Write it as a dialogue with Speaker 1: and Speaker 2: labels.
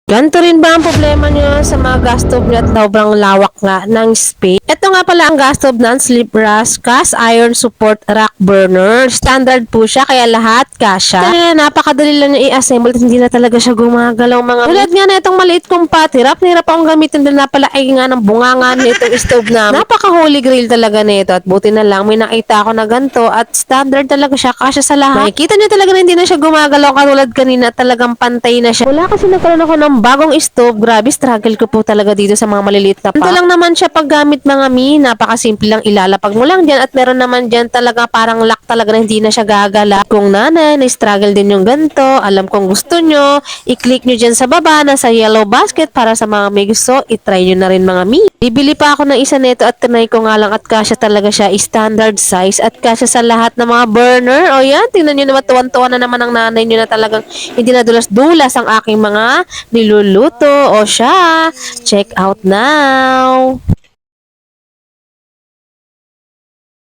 Speaker 1: Ganito rin ba ang problema nyo sa mga gas stove nyo at sobrang lawak nga ng space? Ito nga pala ang gas stove ng Sleep Rust Cast Iron Support Rack Burner. Standard po siya kaya lahat kasya. Kaya napakadali lang niya i-assemble at hindi na talaga siya gumagalaw mga tulad nga na itong maliit kong pot. Hirap akong gamitin din na pala ay nga ng bunganga nitong stove na napaka-holy grail talaga nito at buti na lang may nakita ako na ganito at standard talaga siya kasya sa lahat. Makikita nyo talaga na hindi na siya gumagalaw katulad kanina talagang pantay na siya. Wala kasi nagkaroon ako ng bagong stove. Grabe, struggle ko po talaga dito sa mga maliliit na pa. Ito lang naman siya paggamit mga mi. Napakasimple lang, ilalapag mo lang dyan at meron naman dyan talaga parang lock talaga na hindi na siya gagala. Kung nanay, na-struggle din yung ganito, alam kong gusto nyo, i-click nyo dyan sa baba na sa yellow basket para sa mga may gusto, itry nyo na rin mga mi. Bibili pa ako ng isa nito at tinry ko nga lang at kasya talaga siya, standard size at kasya sa lahat ng mga burner. O yan, tingnan nyo naman, tuwan-tuwa na naman ang nanay nyo na talagang hindi na dulas-dulas ang aking mga niluluto. O siya, check out now!